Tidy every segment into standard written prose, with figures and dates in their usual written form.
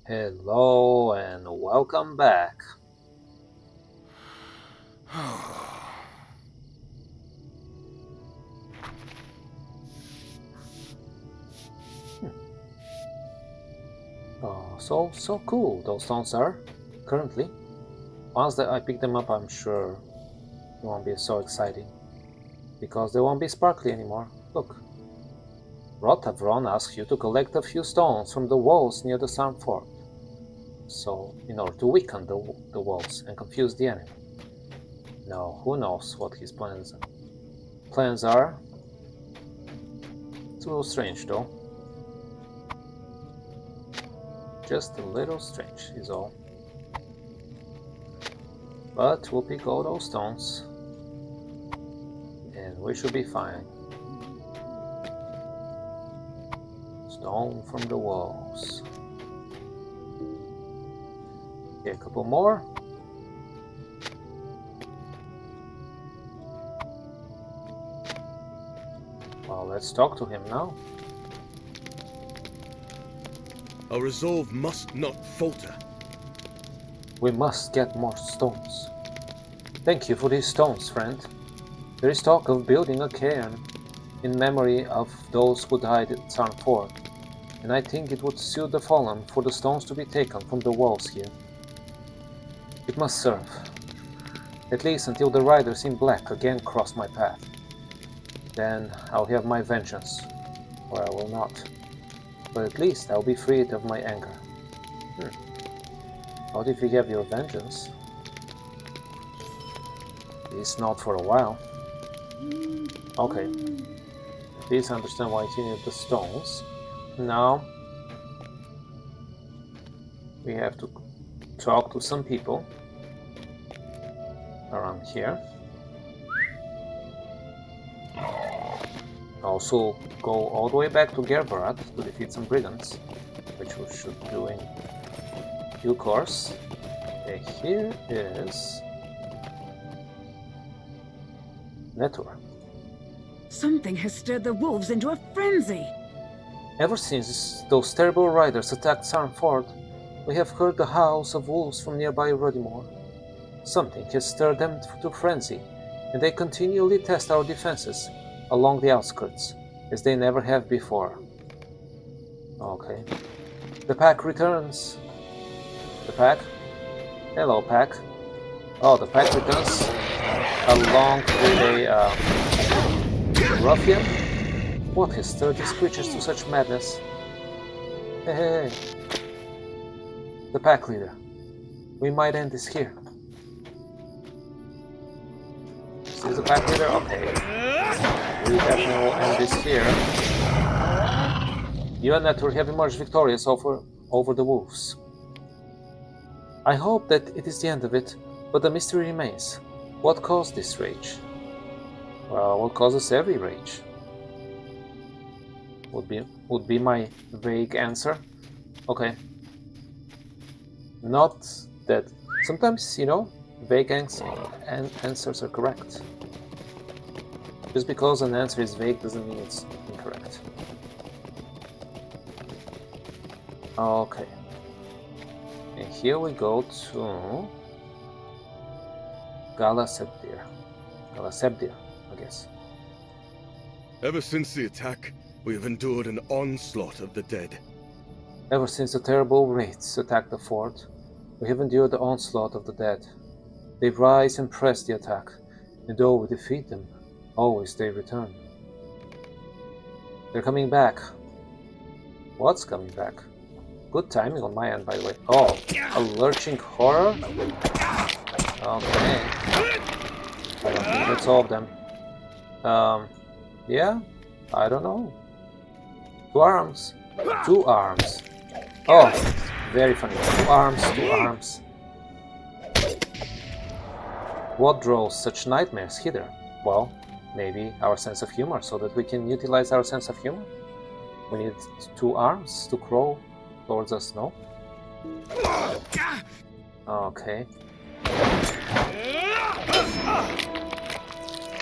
Hello and welcome back. Oh, so cool those stones are, currently. Once that I pick them up, I'm sure it won't be so exciting. Because they won't be sparkly anymore. Look, Rotavron asks you to collect a few stones from the walls near the Sarm Fort. So, in order to weaken the walls and confuse the enemy. Now, who knows what his plans are? It's a little strange though. Just a little strange is all. But we'll pick all those stones and we should be fine. Stone from the walls. Okay, a couple more. Well, let's talk to him now. Our resolve must not falter. We must get more stones. Thank you for these stones, friend. There is talk of building a cairn in memory of those who died at Sarn Fort, and I think it would suit the fallen for the stones to be taken from the walls here. It must serve, at least until the riders in black again cross my path. Then I'll have my vengeance, or I will not. But at least I'll be freed of my anger. What if you have your vengeance? It's not for a while. Okay. Please understand why you need the stones. Now we have to talk to some people around here. Also go all the way back to Gerbarat to defeat some brigands, which we should do in due course. Okay, here is Network. Something has stirred the wolves into a frenzy. Ever since those terrible riders attacked Sarn Fort, we have heard the howls of wolves from nearby Rudimore. Something has stirred them to frenzy, and they continually test our defenses along the outskirts, as they never have before. Okay. The pack returns. The pack? Hello, pack. Oh, the pack returns along with a ruffian? What has stirred these creatures to such madness? Hey. The pack leader. We might end this here. This is the pack leader? Okay. We definitely will end this here. You and Network have emerged victorious over the wolves. I hope that it is the end of it, but the mystery remains. What caused this rage? Well, what causes every rage? Would be my vague answer. Okay. Not that sometimes, vague answers are correct. Just because an answer is vague doesn't mean it's incorrect. Okay. And here we go to Galasebdir, I guess. Ever since the attack, we have endured an onslaught of the dead. Ever since the terrible wraiths attacked the fort, we have endured the onslaught of the dead. They rise and press the attack, and though we defeat them, always they return. They're coming back. What's coming back? Good timing on my end, by the way. Oh, a lurching horror? Okay. I don't think that's all of them. Yeah? I don't know. Two arms. Oh, very funny. Two arms. What draws such nightmares hither? Well, maybe our sense of humor, so that we can utilize our sense of humor. We need two arms to crawl towards us, no? Okay.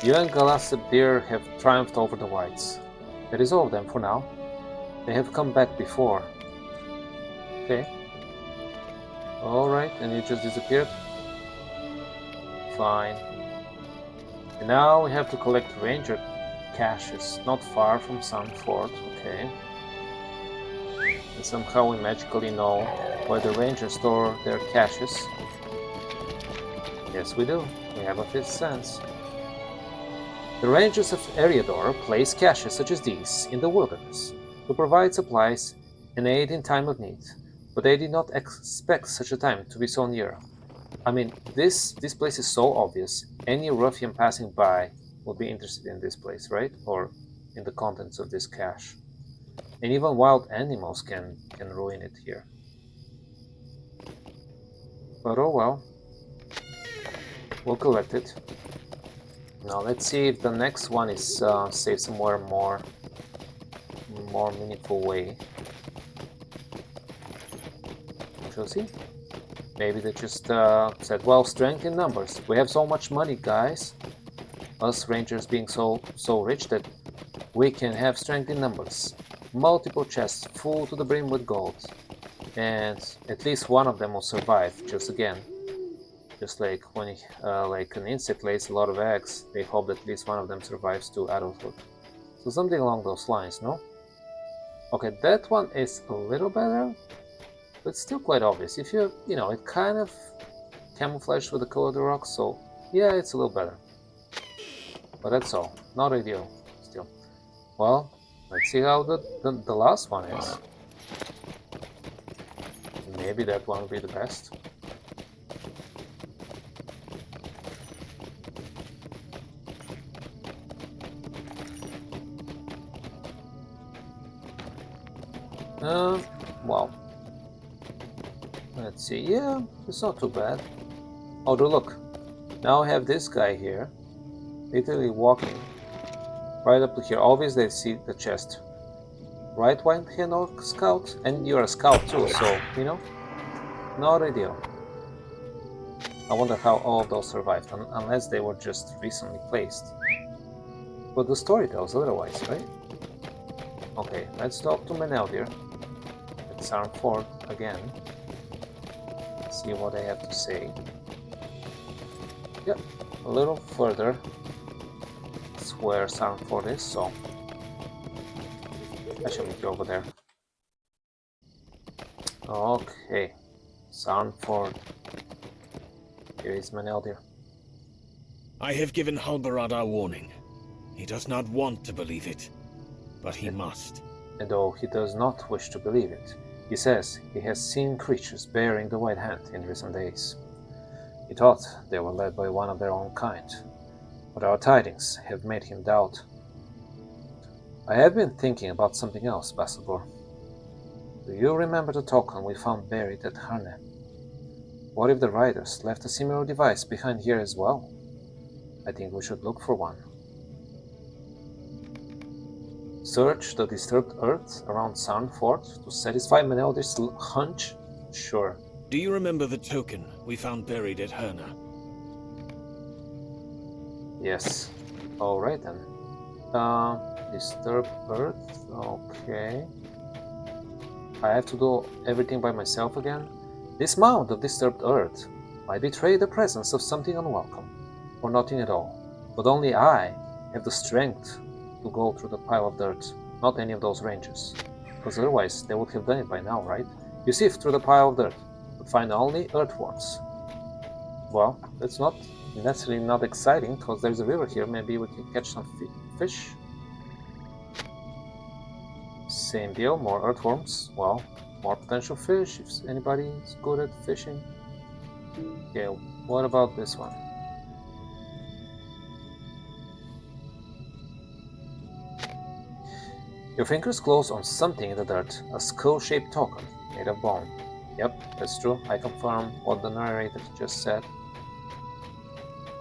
You and Galasebdir have triumphed over the whites. That is all of them for now. They have come back before. Okay. Alright, and you just disappeared? Fine. And now we have to collect ranger caches, not far from Sunford, okay. And somehow we magically know where the rangers store their caches. Yes, we do. We have a fifth sense. The rangers of Eriador place caches such as these in the wilderness to provide supplies and aid in time of need, but they did not expect such a time to be so near. I mean, this place is so obvious. Any ruffian passing by would be interested in this place, right? Or in the contents of this cache. And even wild animals can ruin it here. But oh well. We'll collect it. Now let's see if the next one is saved somewhere more meaningful way. Shall see? Maybe they just said, well, strength in numbers. We have so much money, guys. Us rangers being so rich that we can have strength in numbers. Multiple chests full to the brim with gold. And at least one of them will survive, just like when like an insect lays a lot of eggs, they hope that at least one of them survives to adulthood. So something along those lines, no? Okay, that one is a little better, but still quite obvious. If you know, it kind of camouflaged with the color of the rock, so yeah, it's a little better. But that's all, not ideal, still. Well, let's see how the last one is. Maybe that one will be the best. Well, let's see. Yeah, it's not too bad. Although look, now I have this guy here, literally walking right up to here. Obviously, they see the chest. Right, White-Hand Orc Scout? And you're a scout too, so, you know, not ideal. I wonder how all of those survived, unless they were just recently placed. But the story tells otherwise, right? Okay, let's talk to Meneldir at Sarnford again. See what they have to say. Yep, a little further. That's where Sarnford is, so I shall meet you over there. Okay, Sarnford. Here is Meneldir. I have given Halbarad our warning. He does not want to believe it, but he must. And though he does not wish to believe it, he says he has seen creatures bearing the White Hand in recent days. He thought they were led by one of their own kind, but our tidings have made him doubt. I have been thinking about something else, Bassador. Do you remember the token we found buried at Herne? What if the riders left a similar device behind here as well? I think we should look for one. Search the disturbed earth around Sarnford to satisfy Meneldir's hunch? Sure. Do you remember the token we found buried at Herne? Yes. Alright then. Disturbed earth? Okay. I have to do everything by myself again? This mound of disturbed earth might betray the presence of something unwelcome, or nothing at all. But only I have the strength to go through the pile of dirt, not any of those rangers. Because otherwise they would have done it by now, right? You sift through the pile of dirt, but find only earthworms. Well, that's not necessarily not exciting, because there's a river here, maybe we can catch some fish. Same deal, more earthworms, well, more potential fish, if anybody is good at fishing. Okay, what about this one? Your fingers close on something in the dirt, a skull-shaped token made of bone. Yep, that's true, I confirm what the narrator just said.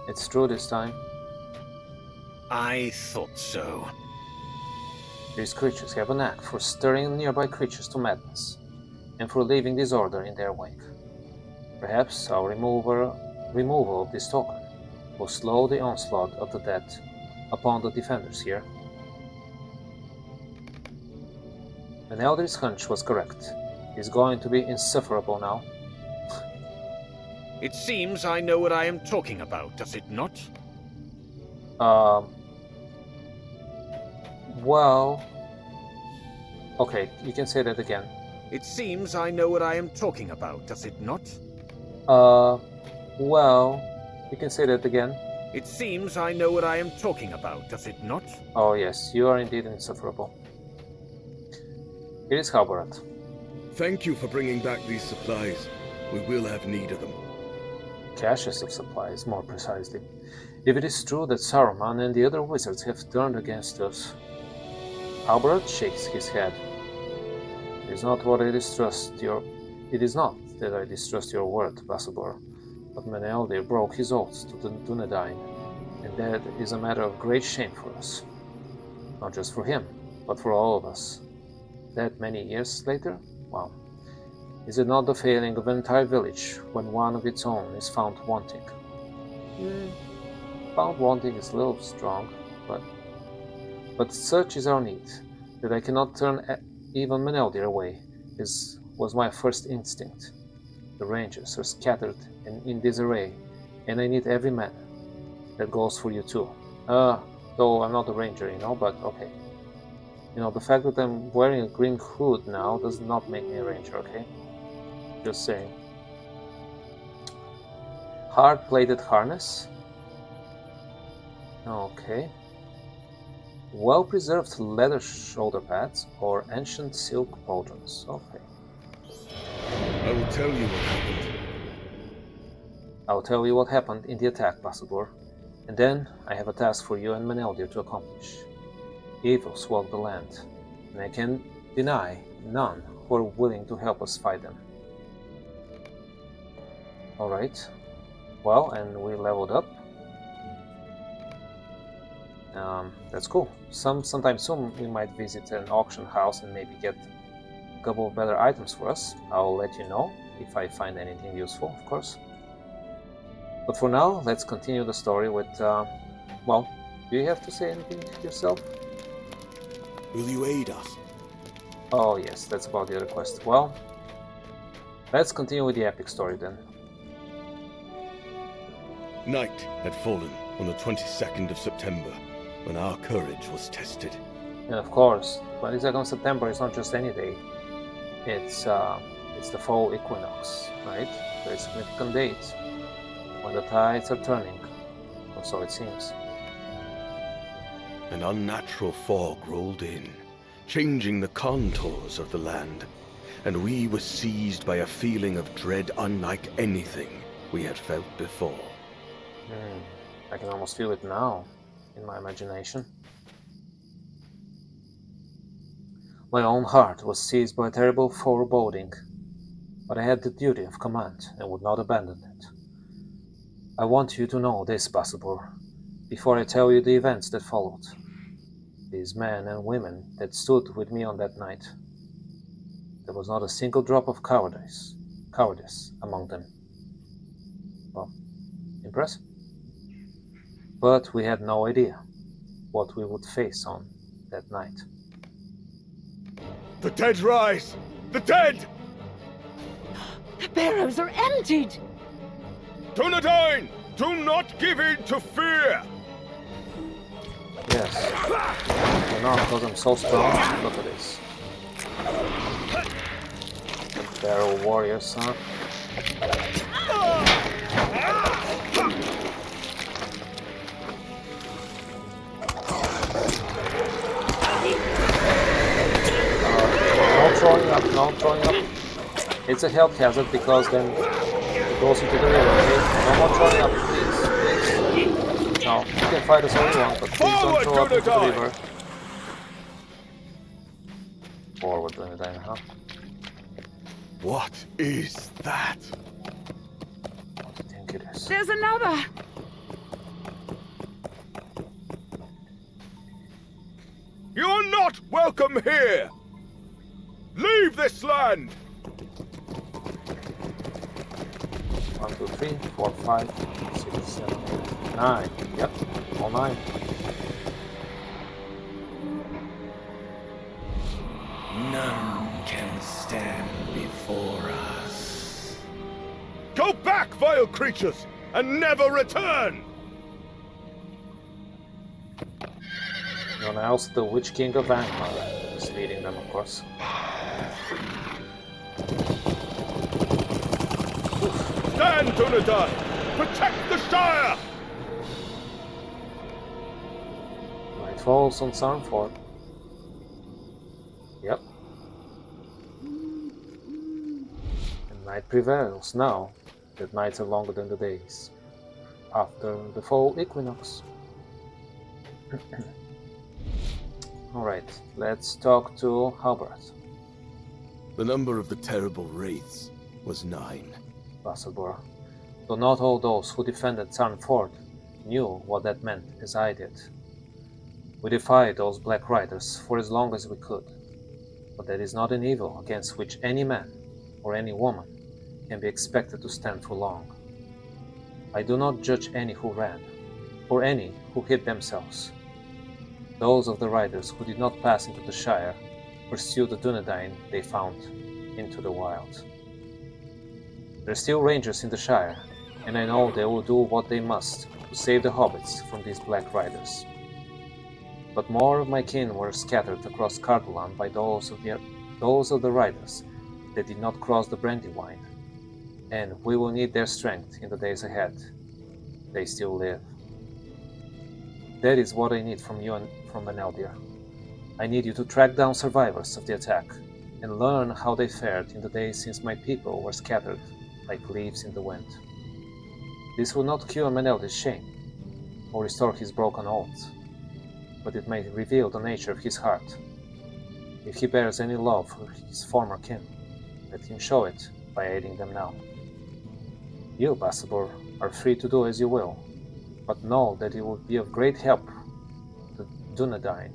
It's true this time. I thought so. These creatures have a knack for stirring nearby creatures to madness, and for leaving disorder in their wake. Perhaps our removal of this token will slow the onslaught of the dead upon the defenders here. Meneldir's hunch was correct. He's going to be insufferable now. It seems I know what I am talking about, does it not? Well... Okay, you can say that again. It seems I know what I am talking about, does it not? Well... You can say that again. It seems I know what I am talking about, does it not? Oh yes, you are indeed insufferable. It is Halbarat. Thank you for bringing back these supplies. We will have need of them. Caches of supplies, more precisely. If it is true that Saruman and the other wizards have turned against us... Halbarat shakes his head. It is not that I distrust your word, Basabor, but Meneldir broke his oaths to the Dunedain, and that is a matter of great shame for us. Not just for him, but for all of us. That many years later? Well, is it not the failing of an entire village when one of its own is found wanting? Found wanting is a little strong, but such is our need, that I cannot turn even Meneldir away, was my first instinct. The Rangers are scattered and in disarray, and I need every man. That goes for you too. Though I'm not a ranger, but okay. The fact that I'm wearing a green hood now does not make me a ranger, okay? Just saying. Hard-plated harness. Okay. Well-preserved leather shoulder pads or ancient silk pauldrons. Okay. I will tell you what happened. I'll tell you what happened in the attack, Bassador, and then I have a task for you and Meneldir to accomplish. Evils walk the land, and I can deny none who are willing to help us fight them. Alright. Well, and we leveled up. That's cool. Sometime soon we might visit an auction house and maybe get a couple of better items for us. I'll let you know if I find anything useful, of course. But for now, let's continue the story with, well, do you have to say anything yourself? Will you aid us? Oh yes, that's about the other quest. Well, let's continue with the epic story then. Night had fallen on the 22nd of September, when our courage was tested. And of course, 22nd September is not just any day. It's the fall equinox, right? Very significant date when the tides are turning, or so it seems. An unnatural fog rolled in, changing the contours of the land, and we were seized by a feeling of dread unlike anything we had felt before. I can almost feel it now, in my imagination. My own heart was seized by a terrible foreboding, but I had the duty of command and would not abandon it. I want you to know this, Basabor, before I tell you the events that followed. These men and women that stood with me on that night, there was not a single drop of cowardice among them. Well, impressive. But we had no idea what we would face on that night. The dead rise! The dead! The barrows are emptied! Dunedain! Do not give in to fear! Yes. You know, because I'm so strong, look at this. The barrel warriors, huh? No throwing up. It's a health hazard because then it goes into the river, okay? No more throwing up, please. No, you can fight us all you want, but please don't throw up into the river. Forward, Dunedain, huh? What is that? What do you think it is? There's another! You're not welcome here! Leave this land! 1, 2, 3, 4, 5, 6, 7, 8, 9. Yep, all 9. None can stand before us. Go back, vile creatures, and never return! And also the Witch King of Angmar is leading them, of course. Stand, Dunedain! Protect the Shire! Night falls on Sarnford. Yep. And night prevails now that nights are longer than the days after the fall equinox. Alright, let's talk to Halbert. The number of the terrible wraiths was 9. Vasselborough. Though not all those who defended Sarnford knew what that meant as I did. We defied those Black Riders for as long as we could, but that is not an evil against which any man or any woman can be expected to stand for long. I do not judge any who ran, or any who hid themselves. Those of the riders who did not pass into the Shire pursued the Dunedain they found into the wild. There are still rangers in the Shire, and I know they will do what they must to save the hobbits from these Black Riders. But more of my kin were scattered across Cardolan by those of the riders that did not cross the Brandywine, and we will need their strength in the days ahead. They still live. That is what I need from you and from Meneldir. I need you to track down survivors of the attack and learn how they fared in the days since my people were scattered like leaves in the wind. This will not cure Meneldir's shame or restore his broken oath, but it may reveal the nature of his heart. If he bears any love for his former kin, let him show it by aiding them now. You, Bassador, are free to do as you will, but know that it would be of great help to Dunedain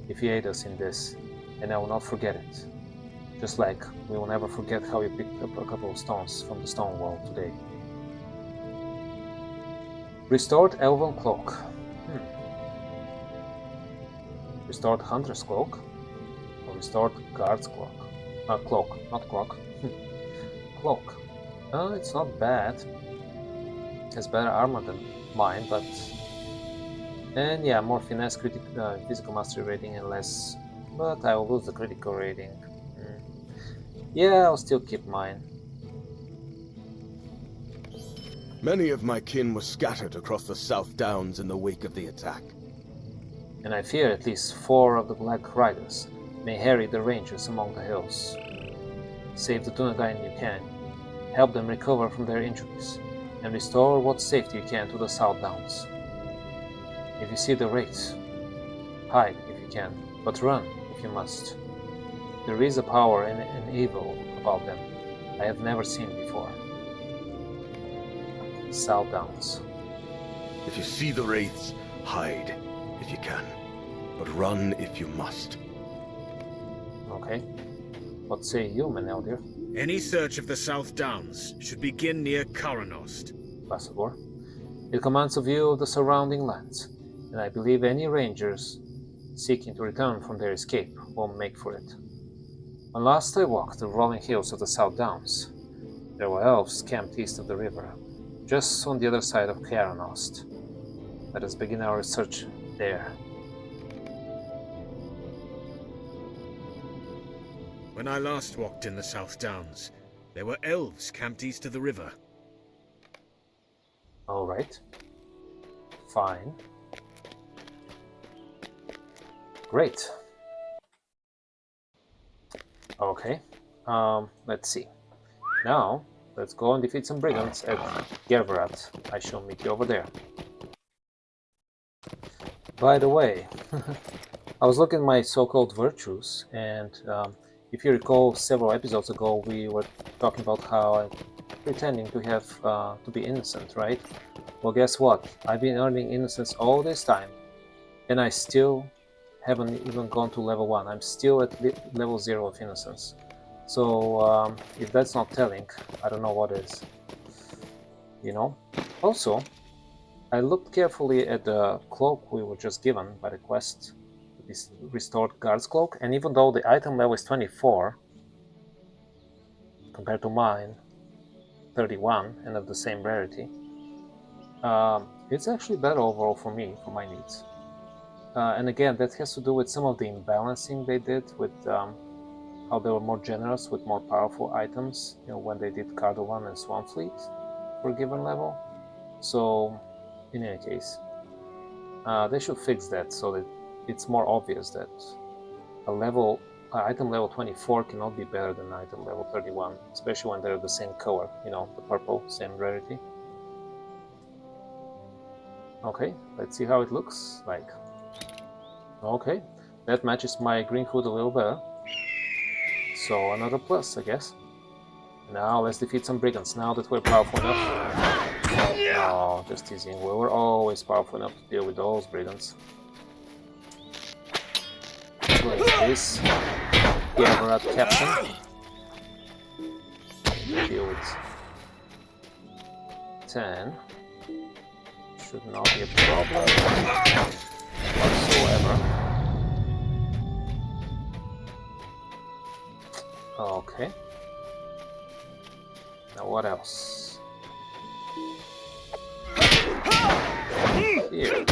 if he aid us in this, and I will not forget it. Just like we will never forget how you picked up a couple of stones from the stone wall today. Restored Elven Cloak. Restored Hunter's Cloak? Or restored Guard's Cloak? Cloak, not clock. Cloak. It's not bad. It has better armor than mine, but... And yeah, more finesse, physical mastery rating and less... But I will lose the critical rating. Yeah, I'll still keep mine. Many of my kin were scattered across the South Downs in the wake of the attack. And I fear at least 4 of the Black Riders may harry the rangers among the hills. Save the Dunedain you can, help them recover from their injuries, and restore what safety you can to the South Downs. If you see the wraiths, hide if you can, but run if you must. There is a power and an evil about them I have never seen before. South Downs. If you see the wraiths, hide if you can, but run if you must. Okay. What say you, Meneldir? Any search of the South Downs should begin near Karanost. Bassador. It commands a view of the surrounding lands, and I believe any rangers seeking to return from their escape will make for it. When last I walked the rolling hills of the South Downs, there were elves camped east of the river, just on the other side of Karanost. Let us begin our search there. When I last walked in the South Downs, there were elves camped east of the river. Alright. Fine. Great. Okay. Let's see. Now, let's go and defeat some brigands at Gerberat. I shall meet you over there. By the way, I was looking at my so-called virtues, and if you recall, several episodes ago we were talking about how I'm pretending to have to be innocent, right? Well, guess what? I've been earning innocence all this time, and I still haven't even gone to level 1. I'm still at level 0 of innocence. So, if that's not telling, I don't know what is. You know? Also, I looked carefully at the cloak we were just given by the quest, this restored guard's cloak, and even though the item level is 24, compared to mine, 31 and of the same rarity. It's actually better overall for me, for my needs. And again, that has to do with some of the imbalancing they did with how they were more generous with more powerful items, you know, when they did Cardovan and Swanfleet for a given level. So, in any case, they should fix that so that it's more obvious that item level 24 cannot be better than item level 31, especially when they're the same color, you know, the purple, same rarity. Okay, let's see how it looks like. Okay, that matches my green hood a little better. So another plus, I guess. Now let's defeat some brigands, now that we're powerful enough. Oh, just teasing, we were always powerful enough to deal with those brigands. Like this. Gavrad captain. Deal with 10. Should not be a problem whatsoever. Okay. Now what else? Here.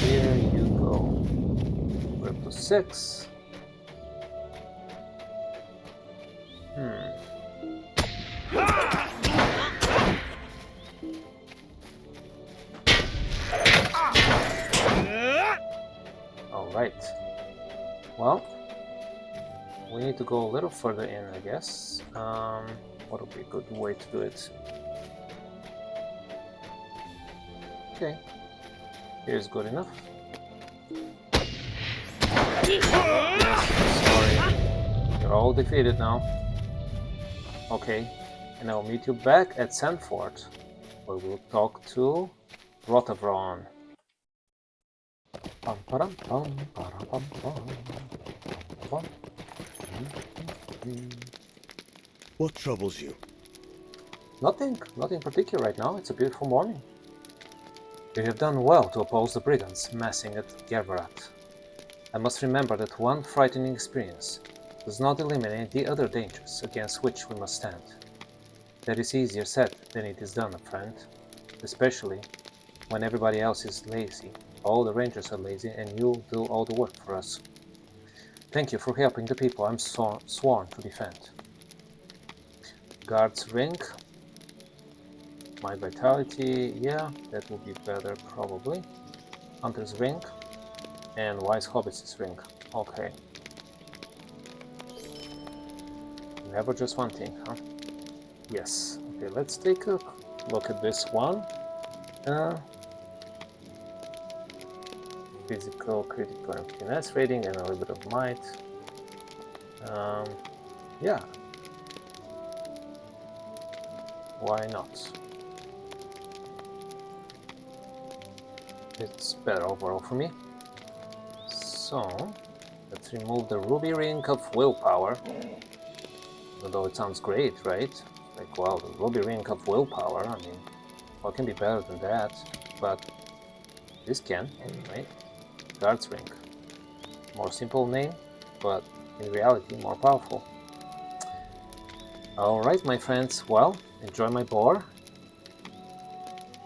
Here you go. We're up to 6. Alright. Well, we need to go a little further in, I guess. What would be a good way to do it? Okay. Here's good enough. Yes, sorry. You're all defeated now. Okay. And I'll meet you back at Sandford, where we'll talk to Rotavron. What troubles you? Nothing particular right now. It's a beautiful morning. You have done well to oppose the brigands massing at Gervarat. I must remember that one frightening experience does not eliminate the other dangers against which we must stand. That is easier said than it is done, friend. Especially when everybody else is lazy. All the rangers are lazy and you'll do all the work for us. Thank you for helping the people I'm sworn to defend. Guard's ring. My vitality, yeah, that will be better probably. Hunter's ring. And Wise Hobbit's ring. Okay. Never just one thing, huh? Yes. Okay, let's take a look at this one. Physical, critical, and finesse rating, and a little bit of might. Yeah. Why not? It's better overall for me. So, let's remove the ruby ring of willpower. Although it sounds great, right? Like, wow, the ruby ring of willpower, I mean, what can be better than that? But this can, right? Guard's ring. More simple name, but in reality more powerful. Alright, my friends, well, enjoy my boar.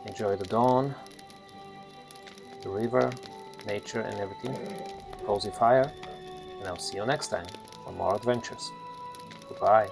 Enjoy the dawn, the river, nature and everything. Cozy fire, and I'll see you next time for more adventures. Goodbye.